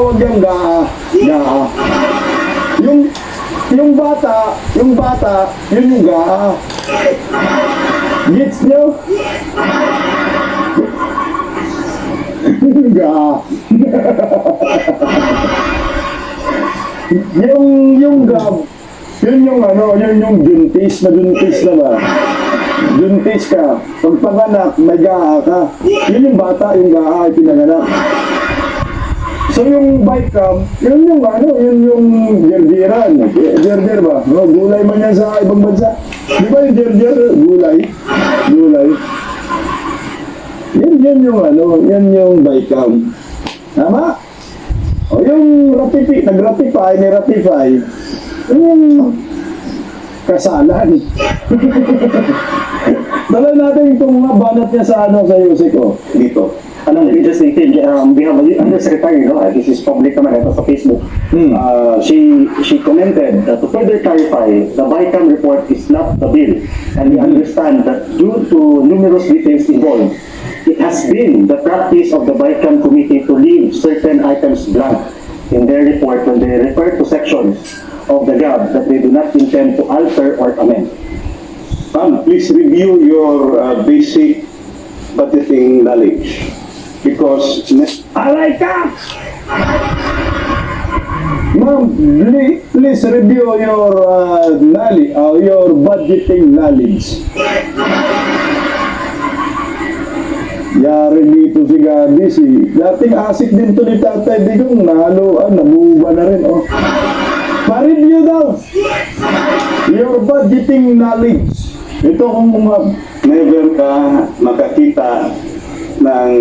tinatawag yung GAA. GAA. Yung bata, yun yung GAA. Gets nyo? GAA. yung GAB, yun yung yun yung juntis na ba? Juntis ka. Pag panganak, may GAA ka. Yun yung bata, yung GAA ay pinanganak. So yung bike cam, yun yung jerjeran. Jerjer ba? No, gulay man yan sa ibang bansa. Di ba yung jerjer? Gulay. Yan yung bike cam. Tama? O yung nag-ratify, yung kasalan. Dala natin itong mga banat niya sa Yusiko. Dito. We just stated, we have a undersecretary, this is public naman, ito sa Facebook. She commented that to further clarify, the BICAM report is not the bill. And we understand that due to numerous details involved, it has been the practice of the BICAM committee to leave certain items blank in their report when they refer to sections of the GAB that they do not intend to alter or amend. Please review your basic budgeting knowledge. Because Alay ka! Ma'am, please review your knowledge, your budgeting knowledge. Yari dito si Gabi, dating asik din to ni Tatay Digong, nabuba na rin, Pa-review daw your budgeting knowledge. Ito kung never ka makakita ng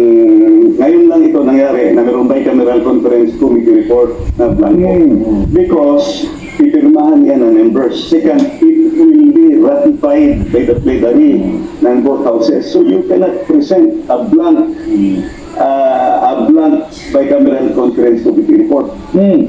ngayon lang ito nangyari na mayroong bicameral conference committee report na blanco. Because pipirmahan yan ng members. Second, it will be ratified by the plenary ng both houses. So you cannot present a blank bicameral conference committee report.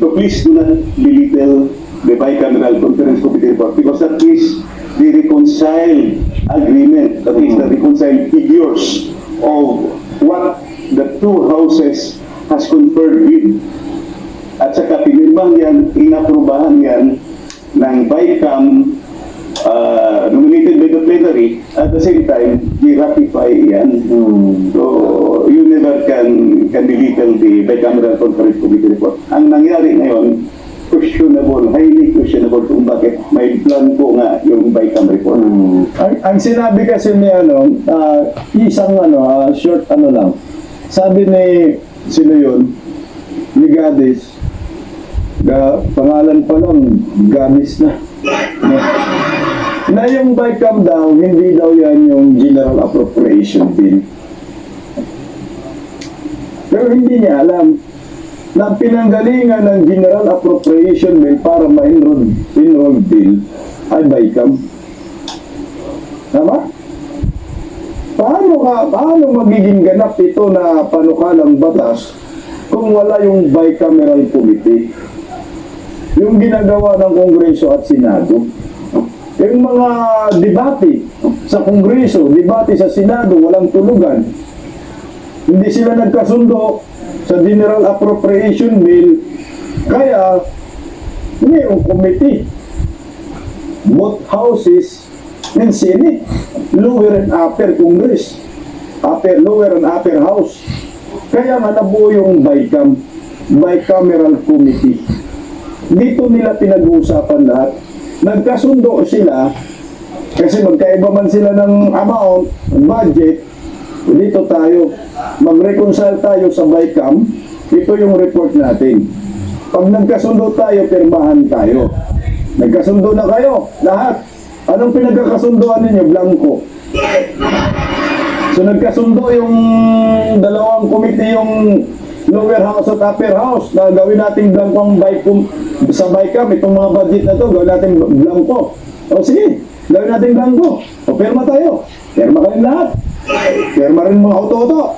So please do not belittle the bicameral conference committee report because that is the reconciled agreement, that is the reconciled figures of what the two houses has conferred with. At saka pinirmahan yan, inaprubahan yan ng BICAM nominated by the plenary. At the same time, i-ratify yan. So, you never can belittle the bicameral conference committee report. Ang nangyari ngayon, highly questionable kung bakit may blanco nga yung BICAM report. Ang sinabi kasi ni isang short lang. Sabi ni sino yun? Ni Gadis. Pangalan pa lang Gadis na. Na yung BICAM daw, hindi daw yan yung General Appropriation Bill. Pero hindi niya alam na pinanggalingan ng General Appropriation Bill para ma-enroll bill ay BICAM. Tama? Paano magiging ganap ito na panukalang batas kung wala yung bicameral committee? Yung ginagawa ng Kongreso at Senado. Yung mga debate sa Kongreso, debate sa Senado, walang tulugan. Hindi sila nagkasundo sa General Appropriation Bill, kaya mayroong committee, both houses and Senate, lower and upper Congress, lower and upper house. Kaya nga nabuo yung bicameral committee. Dito nila pinag-uusapan lahat. Nagkasundo sila kasi magkaiba man sila ng amount, budget. Dito tayo, mag-reconcile tayo sa BICAM. Ito yung report natin. Pag nagkasundo tayo, pirmahan tayo. Nagkasundo na kayo, lahat. Anong pinagkakasundoan ninyo? Blanco. So nagkasundo yung dalawang committee, yung lower house at upper house, na gawin natin blanco sa BICAM. Itong mga budget na to, gawin natin blanco. O sige, gawin natin blanco. O pirma tayo. Pirma kayong lahat. Pirma rin mga auto-auto.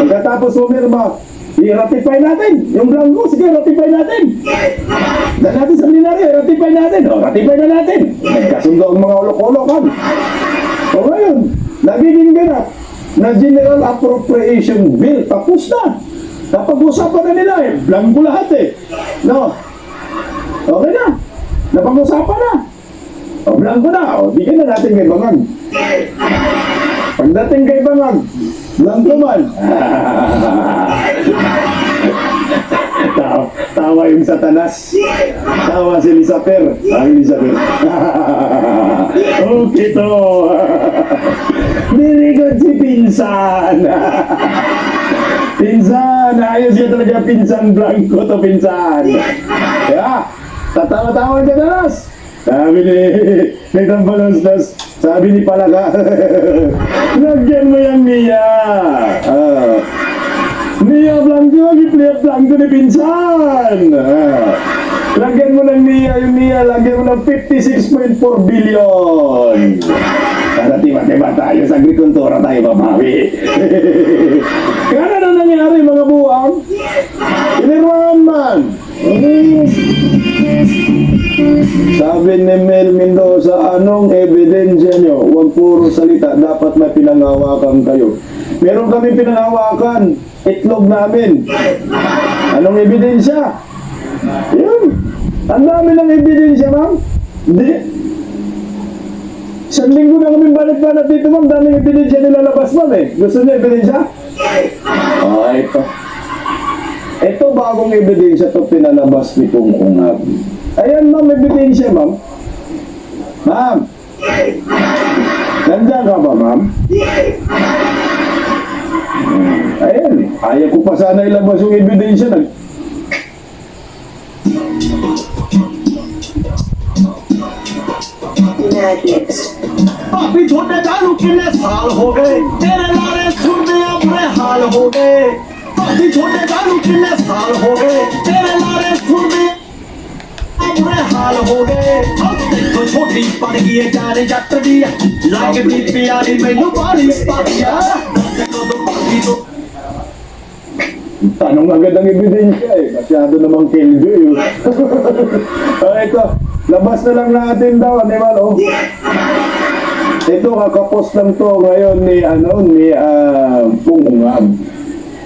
Pagkatapos pumirma, i-ratify natin yung blanco. Sige, ratify natin. Dahil natin sa plenary, ratify natin. O, ratify na natin. Nagkasundo ang mga ulok-ulokan. O ngayon, nagiging ganap na General Appropriation Bill. Tapos na. Napag-usapan na nila eh. Blanco lahat eh. No? Okay na. Napag-usapan na. O, blanco na. O, bigyan na natin kay Bangag. Pagdating kay Bangag, blanco man. Tawa yung Satanas. Tawa si Lisaper. Ang Lisaper. Okay to. Nirigod si Pinsan. Pinsan. Ayos siya talaga Pinsan Blanco to Pinsan. Kaya, tatawa-tawa ka Tanas. Sabi ni Tambalastas. Sabi ni Palaka. Lagyan mo yung Mia. Mia Blanco, giplip Blanco ni Pinsan. Lagyan mo ng Mia, yung Mia, lagyan mo ng 56.4 billion. Para tiba-tiba tayo sa agrikultura tayo mabawi. Kaya na nangyari mga buwang? Inirwan man. Sabi ni Mel Mendoza, anong ebidensya nyo? Huwag puro salita, dapat may pinangawakan kayo. Meron kami pinangawakan, itlog namin. Anong ebidensya? Yun. Ang dami ng ebidensya, ma'am. Hindi. Isang linggo na kami balik-banat dito, ma'am. Daming ebidensya nilalabas, ma'am eh. Gusto niyo ebidensya? Ito. Ito bagong ebidensya to pinalabas ni Kung Ungab. Ayan, ma'am, ebidensya, ma'am. Ma'am. Nandiyan ka ba, ma'am? Ayan, ayaw ko pa sana ilabas yung ebidensya. पापी छोटे चालू कितने साल हो गए तेरे लारे सुन में अब बुरे हाल हो गए पापी छोटे चालू कितने साल हो गए तेरे लारे सुन में अब बुरे हाल हो गए अब देखो छोटी पड़ गई है जाने जट दी लगती प्यारी मैनू बारी पातिया देखो तो पापी तो Tanong agad ang ebidensya eh. Masyado namang killjoy. Ito, labas na lang natin daw, di ba, no? Ito, kakapost lang to ngayon ni Kung Ungab.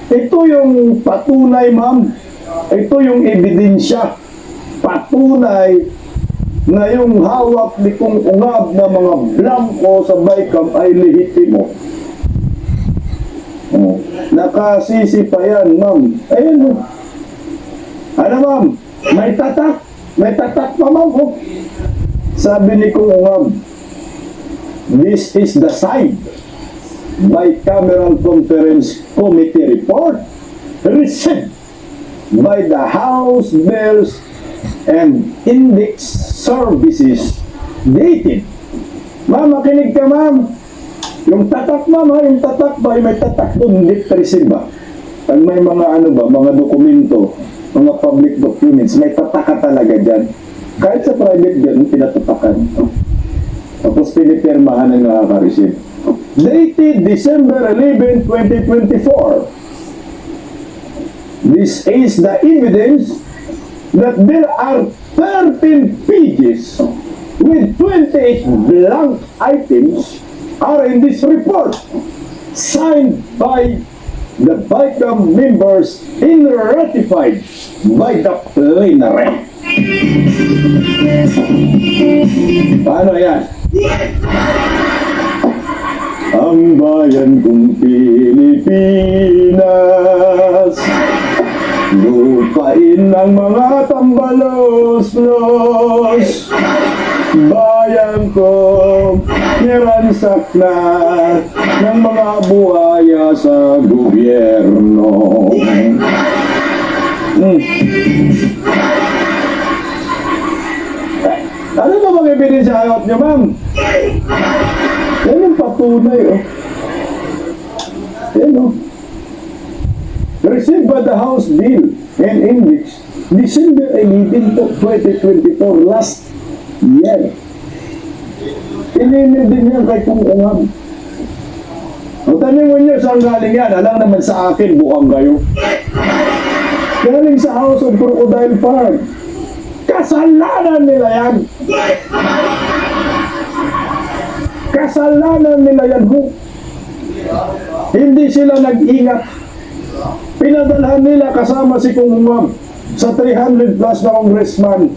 Ito yung patunay, ma'am. Ito yung ebidensya. Patunay na yung hawak ni Kung Ungab na mga blanco sa BICAM ay lehitimo. Oh, nakasisi pa yan, ma'am. Ayun, ano, ma'am? May tatak. May tatak pa, ma'am. Oh. Sabi ni Kung Ungab, this is the side bicameral conference committee report received by the House Bills and Index Services dated. Ma'am, makinig ka, ma'am. Yung tatak, ma'am, ha? Yung tatak ba? May tatak doon, hindi receive ba? Pag may mga mga dokumento, mga public documents, may tatak ka talaga dyan. Kahit sa private dyan, pinatatakan. Tapos pinipirmahan ng nakaka-receive. Dated December 11, 2024. This is the evidence that there are 13 pages with 28 blank items are in this report, signed by the BICAM members and ratified by the plenary. Paano yan? Ang bayan kong Pilipinas, lupain ng mga tambalos-los. Bayan ko, niransak na ng mga buhaya sa gobyerno. Ano ba mga ebidensya hayot niyo, ma'am? Yan yung patunay, oh. Yan, oh. Received by the House Bill and Index December 11, 2024, last year. Inimil din yan kay Kung Ungab. O tanong mo niyo saan galing yan? Alam naman sa akin, buang kayo. Galing sa House of Crocodile Farm. Kasalanan nila yan. Kasalanan nila yan, ho. Hindi sila nag-ingat. Pinadalhan nila kasama si Kung Umab sa 300 plus na congressman.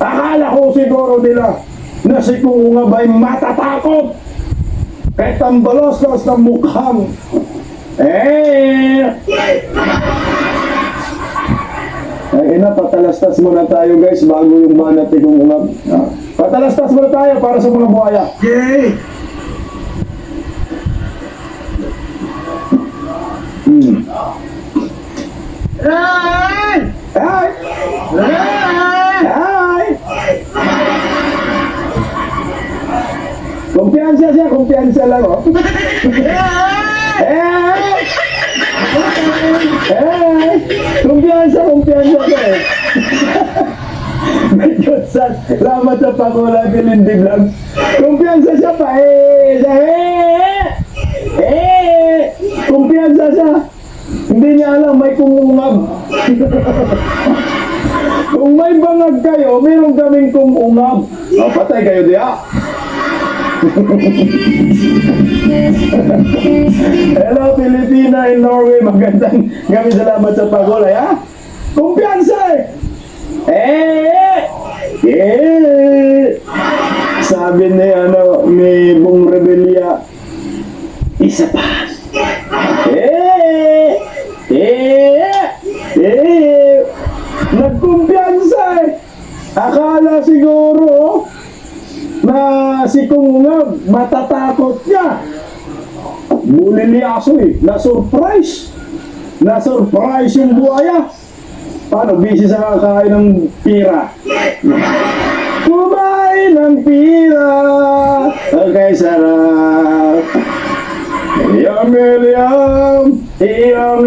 Akala ko siguro nila na si Kung Umab ay matatakot. Kahit ang balos-los ng mukhang. Ay, patalastas muna tayo guys bago yung banat ni Kung Umab. Patalastas muna tayo para sa mga buhaya. Yay! Ay! Ay! Ay! Ay! Kumpiyansa siya, kumpiyansa lang oh. Eh! Eh! Kumpiyansa siya eh. Medyo salamat sa pakula Pilindi Vlog. Kumpiyansa siya pa kumpiyansa siya. Hindi niya alam may kumungab. Kung may bangag kayo, meron kaming kumungab. O, patay kayo diya. Hello Pilipina in Norway, magandang gabi, salamat sa pagulay ha. Kumpiyansa sabi ni ni Bong Rebellia, isa pa. Nagkumpiyansa akala siguro na si Kung Umab matatakot niya. Buliliaso na-surprise yung buhaya. Paano? Busy sa kakain ng pira. Kumain ng pira. Okay, sarap. Iyong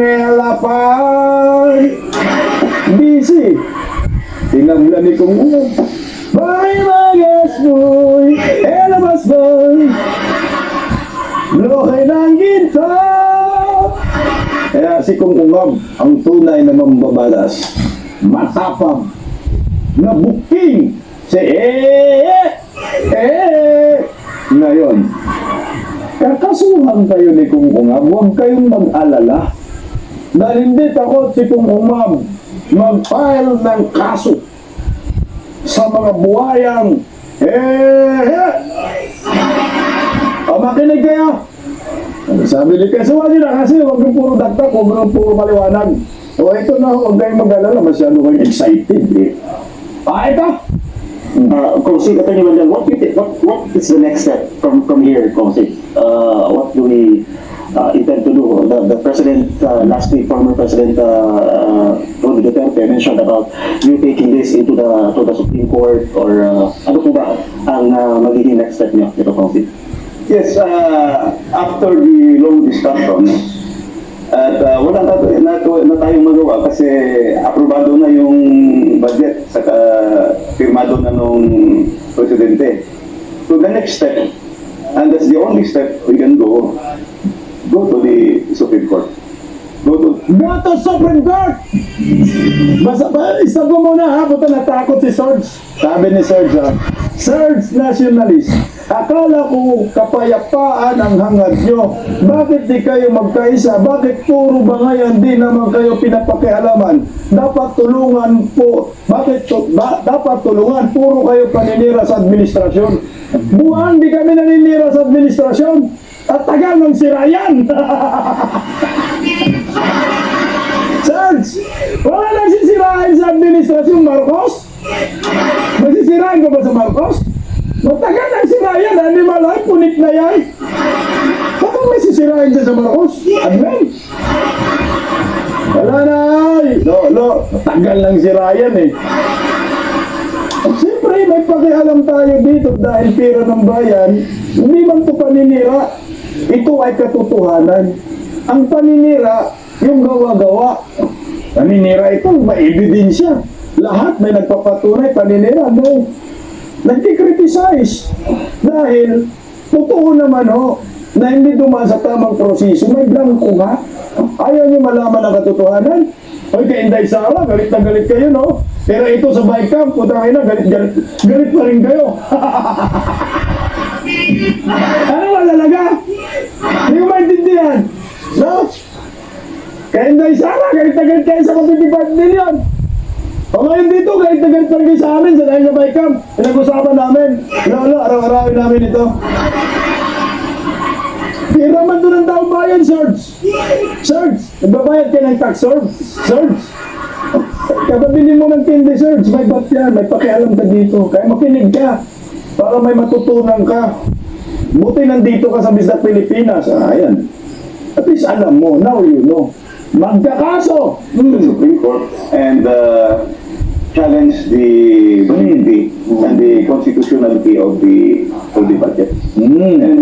elapay. Busy. Tinamlan ni Kung Umab. Bye, magas boy, elabas boy, lokay ng ginto. Kaya si Kung Umab, ang tunay na mambabalas, matapang, na buking, Ngayon, kakasuhan kayo ni Kung Umab, huwag kayong mag-alala. Dahil hindi takot si Kung Umab mag-file ng kaso sa mga buhayang makinig kayo. Sabi ni Kesuwa nila kasi huwag yung puro dagdag, huwag yung puro maliwanag. O ito na, huwag kayong mag-alala, masyado kayong excited ito. Kongsi, Attorney Mandel, what is the next step from here, Kongsi? What do we intend to do? The President, last week, former President Rodrigo Duterte mentioned about you taking this into the Supreme Court, or ano po ba ang magiging next step niyo, ito, Kongsi? Yes, after the long discussions, at wala na tayong magawa kasi aprobado na yung budget, saka firmado na nung presidente. So the next step, and that's the only step we can go to the Supreme Court. Go to Supreme Court! Isa ko muna ha, puta natakot si Sarge. Sabi ni Sarge Sarge nationalist. Akala ko kapayapaan ang hangad nyo. Bakit di kayo magkaisa? Bakit puro bangayan? Di naman kayo pinapakialaman. Dapat tulungan po. Dapat tulungan? Puro kayo paninira sa administrasyon. Buwan, di kami naninira sa administrasyon. At tagal ng sirayan. Sarge, wala nagsisirain sa administrasyon Marcos? Nagsisirain ka ba sa Marcos? Matagal ng sirayan, hindi malay, punit na yan. Bakit may sisirain dyan sa Marcos? Admin? Wala na ay. Matagal ng sirayan At siyempre, may pakialam tayo dito dahil pera ng bayan, hindi man ito paninira. Ito ay katotohanan. Ang paninira, yung gawa-gawa. Paninira ito, may ebidensya. Lahat may nagpapatunay, paninira. No. Nagkikriticize dahil totoo naman na hindi dumaan sa tamang proseso, may blanco nga. Ayaw nyo malaman ang katotohanan. Oy, kay Inday Sara, galit na galit kayo, no? Pero ito sa bike camp, putangin na, galit pa rin kayo. Ano malalaga? Hindi ko maintindihan, no? Kaya hindi sana, kahit agad kayo sa 55 million. O ngayon dito, kahit agad kayo sa amin, sa dahil sa BICAM, pinag-usapan namin. Lalo, araw-arawin namin ito. Tira man doon ang taong bayan, Serge. Serge, nagbabayad ka ng tax, Serge. Kapabili mo ng tindi, Serge, may bat yan, may pakialam ka dito. Kaya makinig ka, para may matutunan ka. Buti nandito ka sa Bisdak Pilipinas. Ayan. At least alam mo, now you know. Magkakaso. The Supreme Court and challenge the validity and the constitutionality of the budget. And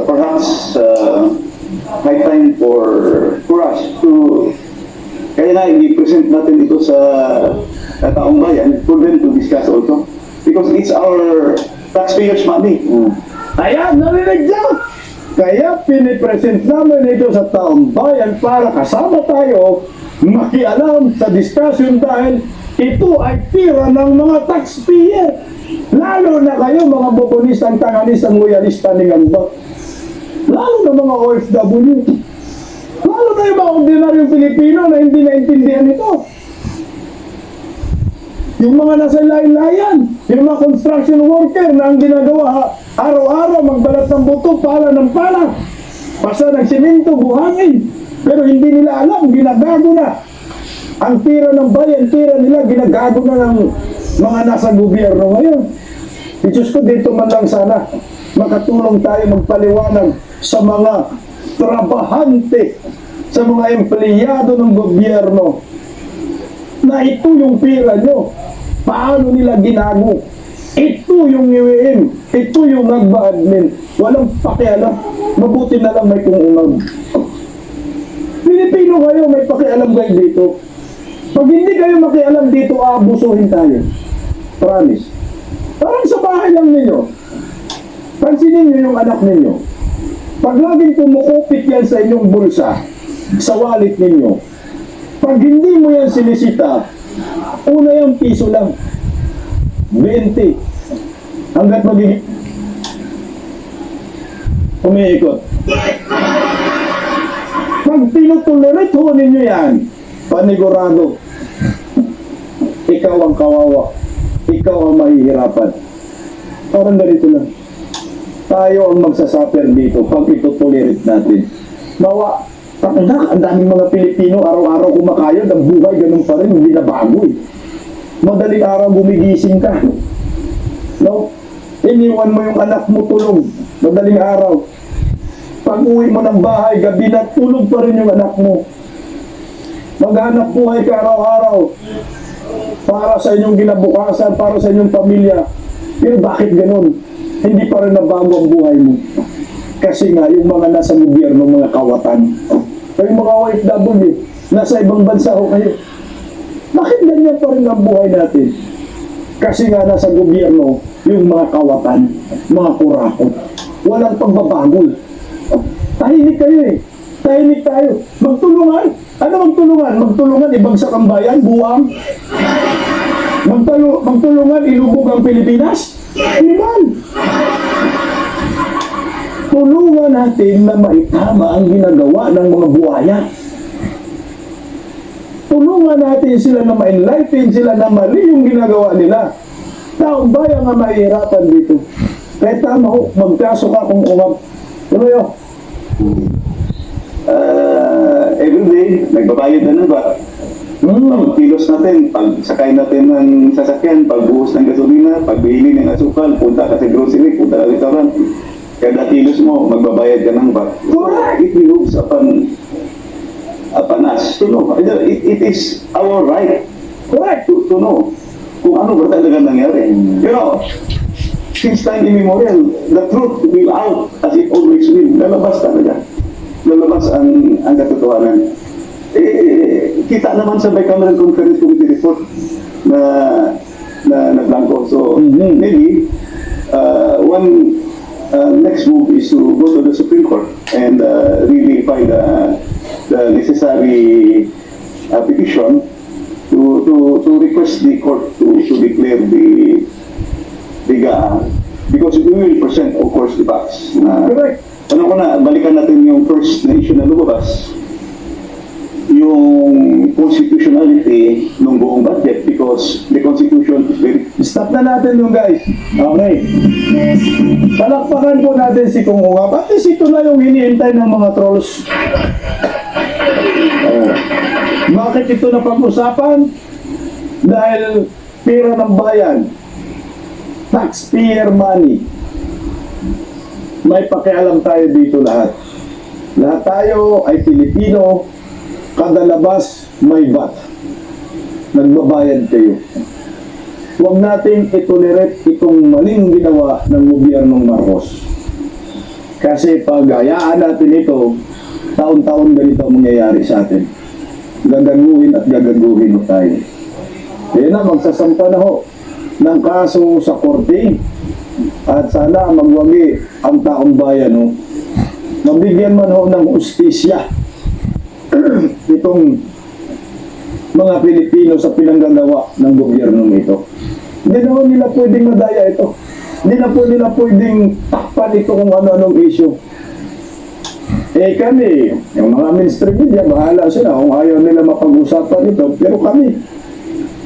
perhaps high time for us to kaya nga i-present natin ito sa taong bayan for them to discuss also because it's our taxpayers' money. Ayan, narinig niya. Kaya pinipresent namin ito sa taong bayan para kasama tayo makialam sa discussion dahil ito ay tira ng mga taxpayer. Lalo na kayo mga bobonistang, tanganistang, loyalista ni Gamba. Lalo na mga OFW. Lalo na yung mga ordinaryong Pilipino na hindi naintindihan ito. Yung mga nasa layan-layan, yung mga construction worker na ang ginagawa araw-araw magbalat ng buto, pala ng pala, pasa ng simento, buhangin. Pero hindi nila alam, ginagago na. Ang tira ng bayan, tira nila, ginagago na ng mga nasa gobyerno ngayon. Diyos ko, dito man lang sana makatulong tayo magpaliwanag sa mga trabahante, sa mga empleyado ng gobyerno na ito yung pira nyo. Paano nila ginago? Ito yung UAM, ito yung nagba-admin. Walang pakialam. Mabuti na lang may kung Pilipino kayo, may pakialam kayo dito. Pag hindi kayo makialam dito, aabusuhin tayo. Promise. Parang sa bahay lang ninyo. Pansinin nyo yung anak ninyo. Pag laging kumukupit yan sa inyong bulsa, sa wallet ninyo, pag hindi mo yan sinisita, una yung piso lang. 20. Hanggat magiging umiikot. Pag tinutolerate ho ninyo yan, panigurado, ikaw ang kawawa, ikaw ang mahihirapan. Parang ganito lang. Tayo ang magsasuffer dito pag itutolerate natin. Mawa, ang daming mga Pilipino araw-araw kumakayod, ang buhay ganun pa rin, hindi na bago eh. Madaling araw gumigising ka. No? Iniwan mo yung anak mo tulog. Madaling araw. Pag uwi mo ng bahay, gabi na tulog pa rin yung anak mo. Maghanap buhay ka araw-araw para sa inyong ginabukasan, para sa inyong pamilya. Pero bakit ganun? Hindi pa rin nabago ang buhay mo. Kasi nga, yung mga nasa gobyerno, mga kawatan, o yung mga OFW, nasa ibang bansa ho kayo. Bakit ganyan pa rin ang buhay natin? Kasi nga nasa gobyerno, yung mga kawatan, mga kurakot. Walang pagbabago. Tahimik kayo eh. Tahimik tayo. Magtulungan. Ano magtulungan? Magtulungan, ibagsak ang bayan, buwang. Magtulungan, ilubog ang Pilipinas. Iban. Tulungan natin na maitama ang ginagawa ng mga buhaya. Tulungan natin sila na ma-enlighten, sila na mali yung ginagawa nila. Taong bayan nga mahihirapan dito. Kaya tama ho, magkaso ka kung umab. Ano yun? Everyday, nagbabayad na ba? Pag-kilos natin, pag-sakay natin ng sasakyan, pagbuhos ng gasolina, pagbili ng asukal, punta ka sa grocery, punta ka sa restaurant, kada kilos mo, magbabayad ka ng VAT. It behoves upon us to know. It is our right to know kung ano ba talaga nangyari. You know, since time immemorial, the truth will out as it always will. Lalabas talaga. Lalabas ang katotohanan. Kita naman sa Bicameral Conference Committee report na blanco. So, maybe one next move is to go to the Supreme Court and really find the necessary petition to request the court to declare the GAA because we will present, of course, the facts. Correct. Ano ko na, balikan natin yung first na issue na lumabas. yung constitutionality ng buong budget because the Constitution is very Stop na natin yung guys. Okay. Palakpakan po natin si Kung Ungap. At least ito na yung hinihintay ng mga trolls. Oh. Bakit ito na pag-usapan? Dahil pera ng bayan. Taxpayer money. May pakialam tayo dito lahat. Lahat tayo ay Pilipino. Kada labas may VAT. Nagbabayad kayo. Huwag natin itolerate itong maling ginawa ng gobyernong Marcos. Kasi pag hayaan natin ito, taon-taon ganito ang mangyayari sa atin. Gagaguhin at gagaguhin mo tayo. Kaya na, magsasampa na ho ng kaso sa korte at sana magwagi ang taong bayan. Ho. Mabigyan man ho ng ustisya itong mga Pilipino sa pinanggagawa ng gobyernong ito. Hindi naman nila pwedeng madaya ito. Hindi na po nila pwedeng takpan ito kung ano-anong issue. Eh kami, yung mga mainstream media, bahala sila kung ayaw nila mapag-usapan ito. Pero kami,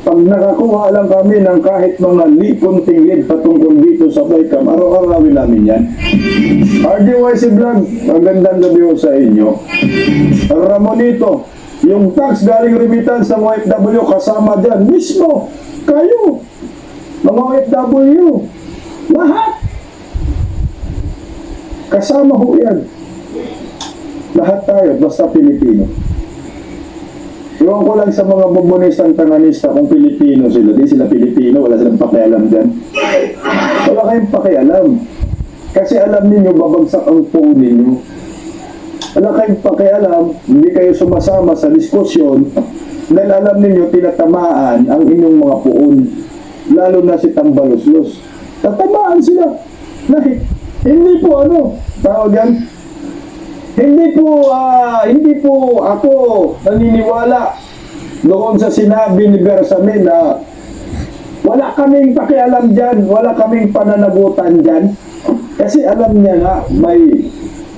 pag nakakuha lang kami ng kahit mga konting lead patungkol dito sa Baycam, araw-arawin namin yan. RDYC Vlog, magandang gabi ho sa inyo. Ramonito, yung tax galing remittance ng OFW kasama dyan, mismo, kayo, mga OFW, lahat. Kasama ho yan. Lahat tayo, basta Pilipino. Iwan ko lang sa mga bubonistang tanganista kung Pilipino sila. Di sila Pilipino, wala silang pakialam dyan. Wala kayong pakialam. Kasi alam niyo babagsak ang phone ninyo. Wala kayong pakialam, hindi kayo sumasama sa diskusyon dahil alam niyo tinatamaan ang inyong mga puon. Lalo na si Tambaluslos. Tatamaan sila. Hindi po tawag yan, hindi po ako naniniwala doon sa sinabi ni Bersamin na wala kaming pakialam dyan, wala kaming pananagutan dyan. Kasi alam niya nga may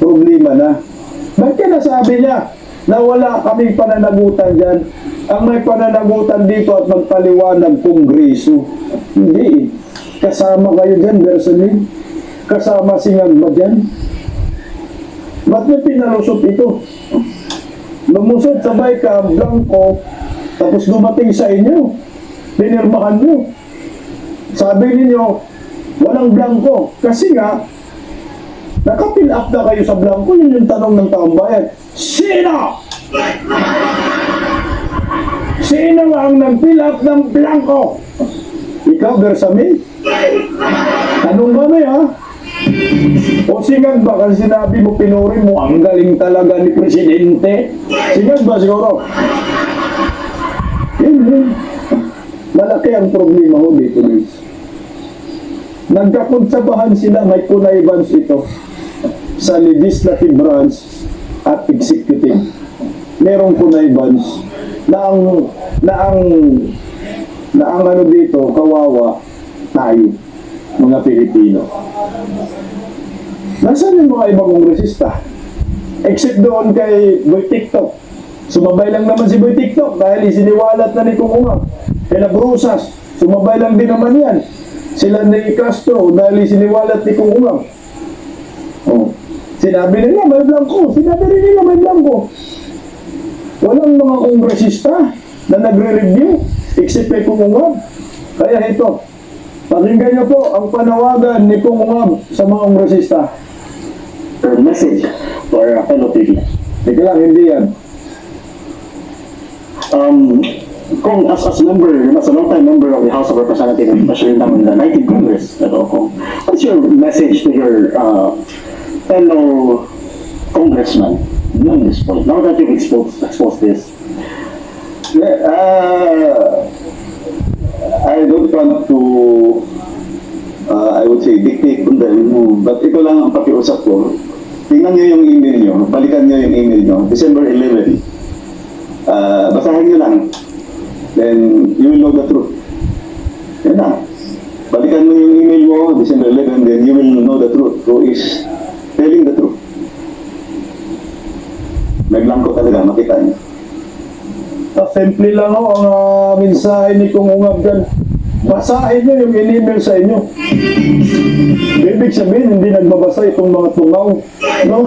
problema na. Bakit kaya nasabi niya na wala kaming pananagutan dyan? Ang may pananagutan dito at magpaliwanag Kongreso. Hindi. Kasama kayo dyan, Bersamin. Kasama si Ngagma dyan. Ba't niya pinalusot ito? Lumusot sa Baycam, blanco, tapos dumating sa inyo. Pinirmahan nyo. Sabi ninyo, walang blanco. Kasi nga, naka-fill up na kayo sa blanco. Yun yung tanong ng taong bayan. Sino? Sino ang nag-fill up ng blanco? Ikaw, Bersamin? Tanong kami, ha? O singag ba? Kasi sinabi mo, pinuri mo, ang galing talaga ni Presidente. Singag ba siguro? Hindi. Malaki ang problema ho dito, guys. Nagkakonsabahan sila, may connivance ito sa legislative branch at executive. Merong connivance na ang ano dito, kawawa tayo, mga Pilipino. Nasaan yung mga ibang kongresista? Except doon kay Boy TikTok. Sumabay lang naman si Boy TikTok dahil isiniwalat na ni Kung Ungap. Kaya Brusas, sumabay lang din naman yan. Sila ni Castro dahil isiniwalat ni Kung Ungap. Oh. Sinabi nila may blanco. Sinabi rin nila may blanco. Walang mga kongresista na nagre-review except kay Kung Ungap. Kaya ito, pakinggan niyo po ang panawagan ni Kung Ungap sa mga kongresista. Message for our fellow people. Teka lang, hindi yan. Kung as member, as a long-time member of the House of Representatives, especially now in the 19th Congress, what's your message to your fellow congressman on this point? Now that you've exposed this. I don't want to I would say dictate on them, but ito lang ang pakiusap ko. Tingnan nyo yung email nyo, balikan nyo yung email nyo, December 11. Basahin nyo lang, then you will know the truth. Yan na. Balikan mo yung email mo, December 11, then you will know the truth. Who is telling the truth. May blanco talaga, makita nyo. Simple lang ho ang mensahe ni Kung Ungab dyan. Basahin nyo yung in-email sa inyo. Ibig sabihin, hindi nagbabasa itong mga tungaw. No?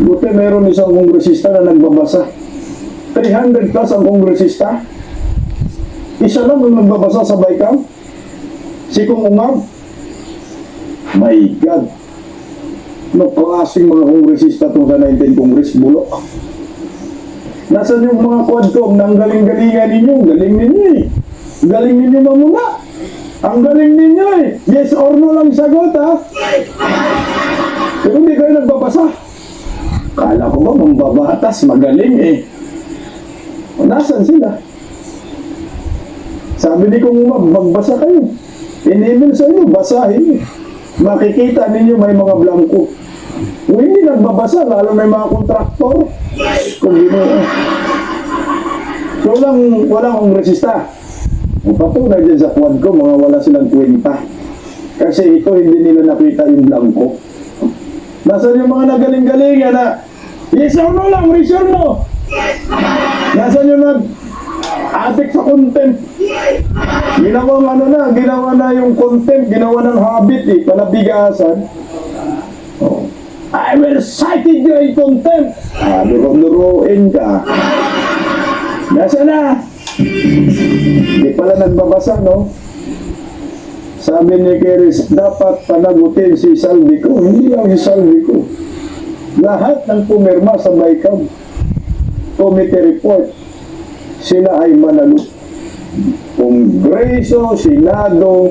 Buti meron isang kongresista na nagbabasa. 300 plus ang kongresista. Isa lang ang nagbabasa sa Baykam. Si Kung Ungab. My God. No klaseng mga kongresista itong sa 19 Congress, bulok. Nasaan yung mga quadcom na ang galing-galingan ninyo? Galing ninyo eh. Galing ninyo mamuna. Ang galing ninyo eh. Yes or no lang sagot ha. Pero hindi kayo nagbabasa. Kala ko ba mambabatas, magaling eh. Nasaan sila? Sabi ni Kung Ungab, magbasa kayo. In-email sa inyo, basahin. Makikita ninyo may mga blanco. Kung hindi nagbabasa, lalo may mga kontraktor. Kung gano'n. So walang kongresista. Patunay dyan sa quad ko, mga wala silang kwenta. Kasi ito, hindi nila nakita yung blanco. Nasaan yung mga nagaling-galing na yes or no lang, yes or no? Nasaan yung nag-addict sa content? Ginawa na yung content, ginawa ng habit eh, panabigasan. Oh. I will cite you in contempt. Luro-luruin ka. Nasaan na? Di pala nagbabasa, no? Sabi ni Keris, dapat panagutin si Saldico. Hindi lang si Saldico. Lahat ng pumirma sa Baykam Committee Report, sila ay manalo. Kongreso, Senado,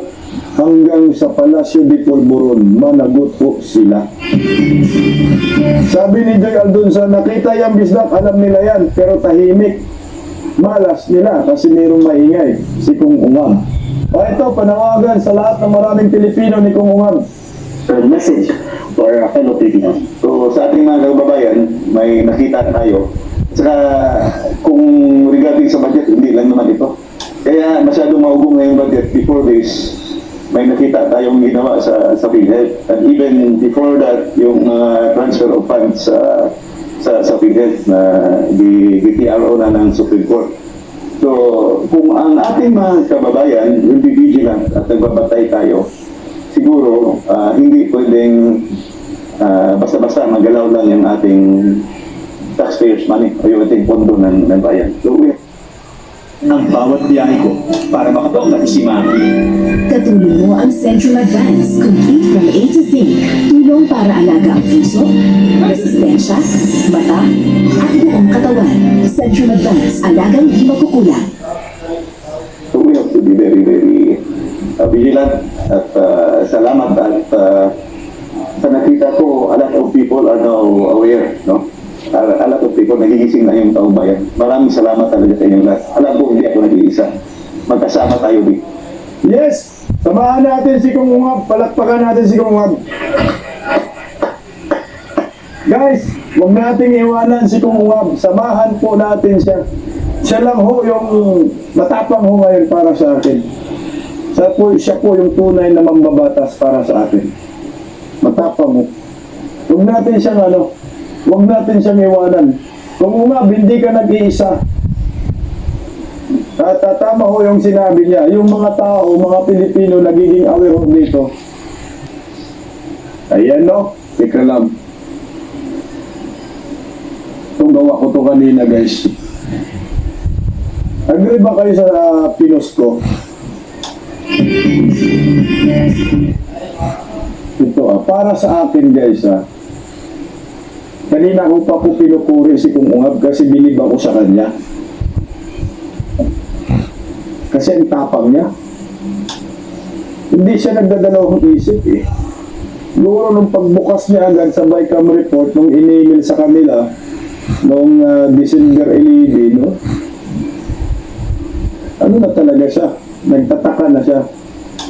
hanggang sa Palasyo de Polvoron, managot po sila. Sabi ni Joy Aldonza, nakita yung bisdak, alam nila yan, pero tahimik. Malas nila kasi mayroong maingay, si Kung Ungab. Ito, panawagan sa lahat ng maraming Pilipino ni Kung Ungab. Message for our fellow Filipinos. So sa ating mga kababayan, may nakita tayo. Saka kung regarding sa budget, hindi lang naman ito. Kaya masyadong maugong na yung budget. Before this, may nakita tayong ginawa sa PhilHealth. And even before that, yung transfer of funds sa PhilHealth na BTRO na ng Supreme Court. So, kung ang ating mga kababayan will be vigilant at nagbabatay tayo, siguro hindi pwedeng basta-basta magalaw lang yung ating taxpayers' money o yung ating pondo ng bayan. So, Ang bawat biyahe ko para makapagtapos si Maki. Katulong mo ang Centrum Advance, complete from A to Z. Tulong para alaga ang puso, resistensya, mata, at buong katawan. Centrum Advance, alagang di makukulang. so we have to be very, very vigilant at salamat at sa nakita ko, a lot of people are now aware, no? A lot of people nagigising na yung taong bayan. Maraming salamat talaga sa inyong lahat. Alam ko, hindi ako nag-iisa. Magkasama tayo din. Yes! Samahan natin si Kung Ungab. Palakpakan natin si Kung Ungab. Guys, huwag nating iwanan si Kung Ungab. Samahan po natin siya. Siya lang ho yung matapang ho ngayon para sa akin. Siya po yung tunay na mambabatas para sa atin. Matapang ho. Huwag natin siyang huwag natin siyang iwanan. Kung Ungab, hindi ka nag-iisa. Tama ho yung sinabi niya. Yung mga tao, mga Pilipino, nagiging aware ho dito. Ayan no, teka lang. Itong gawa ko to kanina guys. Agree ba kayo sa pinos ko? Ito para sa akin guys kanina ko pa po pinupuri si Kung Ungab kasi bilib ako sa kanya. Kasi ang tapang niya. Hindi siya nagdadalawang isip eh. Siguro nung pagbukas niya agad sa Baykam report, nung in-email sa kanila, nung December 11, no? Ano na talaga siya? Nagtataka na siya.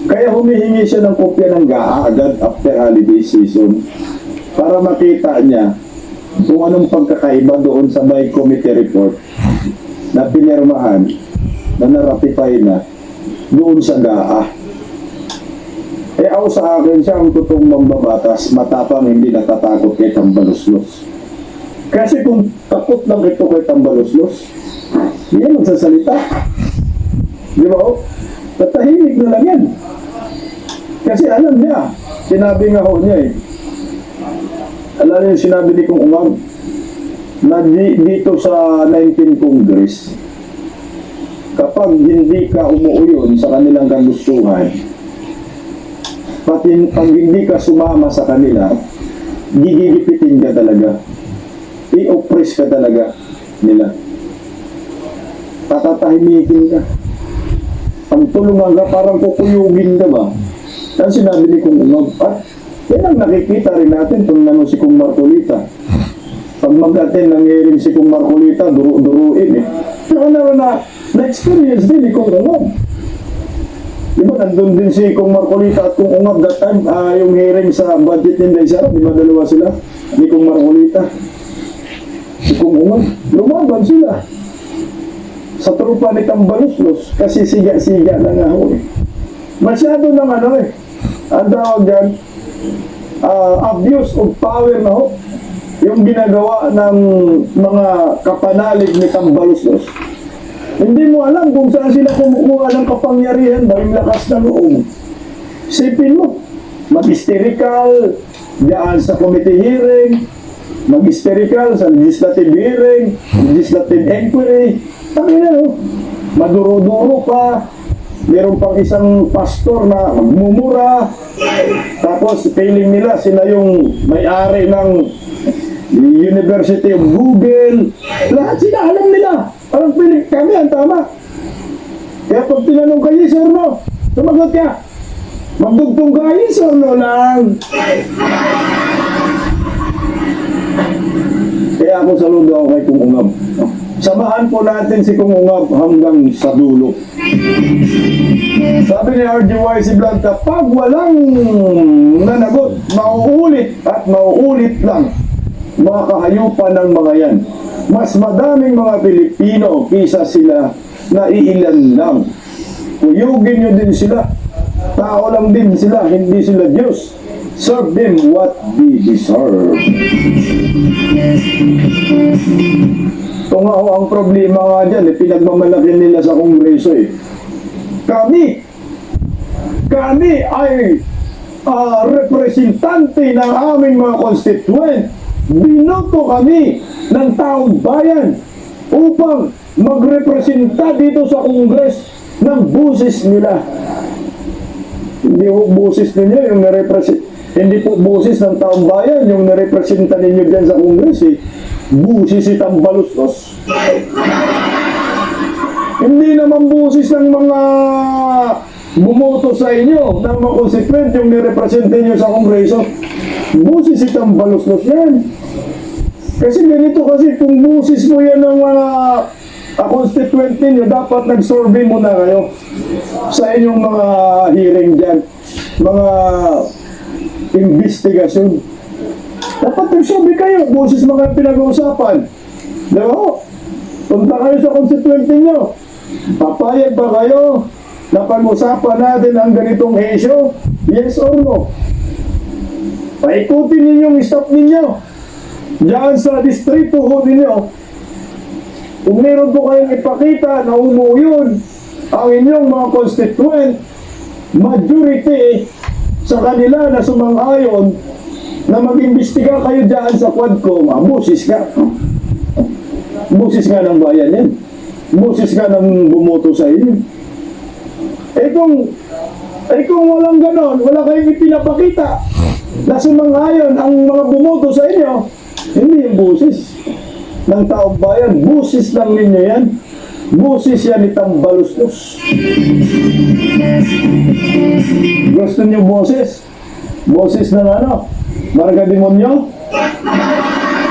Kaya humihingi siya ng kopya ng GAA agad after holiday season para makita niya kung anong pagkakaiba doon sa by committee report na pinirmahan, na na-ratify na doon sa GAA. Ako sa akin siya ang totoong mambabatas, matapang, hindi natatakot kahit ang baluslos. Kasi kung takot lang ito kay Tambaluslos. Hindi yan magsasalita. Di ba ho? Tatahimik na lang yan. Kasi alam niya, sinabi nga ho niya alam niyo yung sinabi ni Kong Umar, na dito sa 19 Congress, kapag hindi ka umuuyon sa kanilang kagustuhan, pati pag hindi ka sumama sa kanila, gigigipitin ka talaga. I-oppress ka talaga nila. Tatatahimikin ka. Ang tulungan ka, parang kukuyugin ka ba? Yan sinabi ni Kong Umar. Yan ang nakikita rin natin kung naman si Kong Marcolita. Pag mag-attend ng hearing si Kong Marcolita, duru-duruin Pero na-experience din ni Kong Ungab. Diba, nandun din si Kong Marcolita at Kong Ungab that time, yung hearing sa budget ni Inday Sara, di ba dalawa sila? Ni Kong Marcolita. Si Kong Ungab, lumaban sila. Sa trupa ni Tambaluslos, kasi siga-siga na nga ho Masyado ng ang tawag dyan, abuse of power na ho. Yung ginagawa ng mga kapanalig ni Tambaluslos. Hindi mo alam kung saan sila kumukuha ng kapangyarihan ba yung lakas ng loob. Sipin mo, mag-hysterical diyan sa committee hearing, mag-hysterical sa legislative hearing, legislative inquiry. Tangina no, maduro-duro pa. Meron pang isang pastor na magmumura. Tapos feeling nila sila yung may-ari ng University of Google. Lahat sila alam nila. Parang feeling kami ang tama. Kaya pag tinanong ka, yes or no, sumagot ka. Magdugtong ka, yes or no lang. Kaya ako saludo ako kay Kong Ungab. Samahan po natin si Kong Ungab hanggang sa dulo. Sabi ni RGY si Blanca, pag walang nanagot, mauulit at mauulit lang mga kahayupan ng mga yan. Mas madaming mga Pilipino kisa sila na iilan lang. Kuyugin nyo din sila. Tao lang din sila, hindi sila Diyos. Serve them what they deserve. Ito nga ho ang problema nga dyan, pinagmamalaki nila sa Kongreso Kami ay representante ng aming mga constituent. Binoto kami ng taong bayan upang magrepresenta dito sa Kongres ng busis nila. Hindi po busis ninyo yung hindi po busis ng taong bayan yung narepresenta ninyo dyan sa Kongres busis si Tambaluslos. Hindi naman busis ng mga bumoto sa inyo ng mga konsekwent yung nirepresenta nyo sa Kongreso. Busis si Tambaluslos yan. Kasi ganito kasi kung busis mo yan ng mga constituent ninyo, dapat nag-survey muna kayo sa inyong mga hearing dyan, mga investigasyon. Dapat nag-survey kayo, busis mga pinag-uusapan. Diba ho? Punta kayo sa constituent ninyo. Papayag ba kayo na pag-usapan natin ang ganitong issue? Yes or no? Paikutin ninyo yung staff ninyo diyan sa distrito ho ninyo. Kung meron po kayong ipakita na umuyon ang inyong mga constituent, majority sa kanila na sumang-ayon na mag-imbestiga kayo diyan sa Quadcom, busis ka. Busis nga ng bayan yan. Busis nga ng bumoto sa inyo. Kung walang ganon, wala kayong ipinapakita na sumang-ayon ang mga bumoto sa inyo, hindi yung busis ng taong bayan. Busis lang ninyo yan. Busis yan ni Tambaluslos. Gusto nyo boses? Boses ng ano? Marga Demonyo?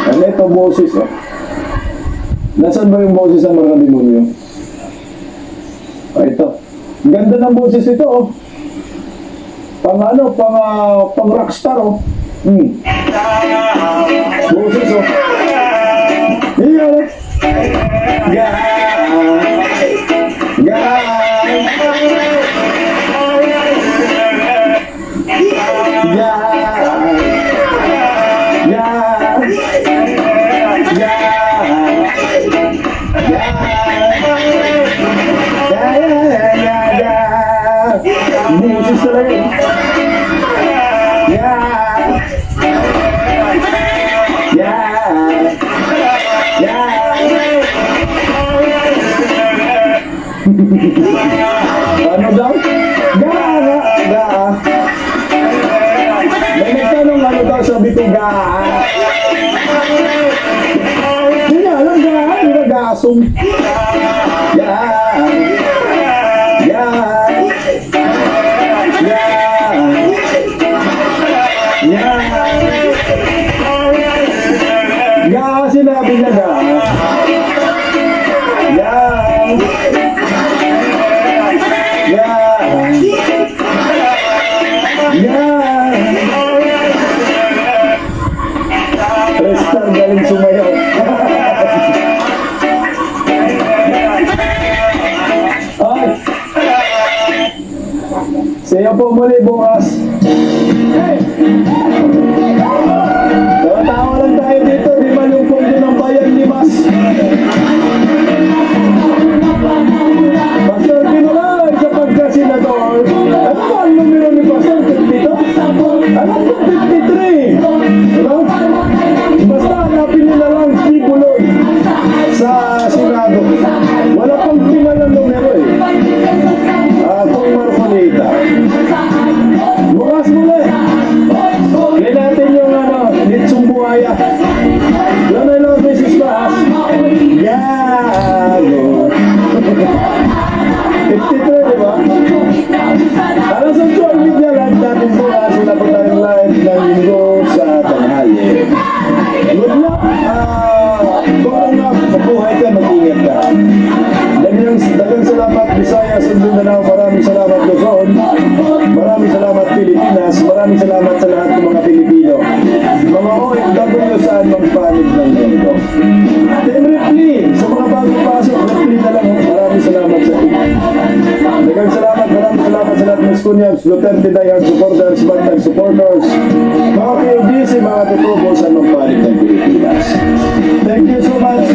Ano ito boses Nasaan ba yung boses ng Marga Demonyo? Ito. Ganda ng boses ito Pang rockstar Boses Iya Busis talaga eh. Yeah! Yeah! Ano daw? Ga. May nagtanong ano daw, sabi ko ga. Hindi nga alam ga, hindi na gasong. Ya. Ya. Ya. Ya. Ga, sinabi niya ga. Ya. Prestar galing sumayaw. Ay! Sayo po muli bukas. Tawa-tawa lang tayo dito. Di malungkong din ang bayan ni Mas. Pastor Pinulay sa pagka-senador. Ano ba ang numero ni Pastor? 52? Ano ba 53? Diba? Basta hanapin nila lang Kibuloy sa Senado. Wala pang tima ng numero eh. Kung Marcolita. Bukas muli. Kaya natin yung Litsong Buhaya. Yan ay Lord Jesus Baas. Yago. 53, di ba? Para sa social media, live natin bukas. Wala po tayong live ng linggo sa tanghali. Good luck. Kung mabuhay ka, mag-ingat ka. Dagang salamat Visayas and Mindanao. Maraming salamat Luzon. Maraming salamat Pilipinas. Maraming salamat sa lahat ng mga Pilipino. Mga OFW saan mang panig ng mundo. Team Ripley, sa mga bagong pasok, Ripley na lang. Maraming salamat sa inyo. Dagang salamat, maraming salamat sa lahat ng Skunyabs, Duterte diehard supporters, Bantag supporters, mga POGC, mga tutubo sa mang panig ng Pilipinas. Thank you so much.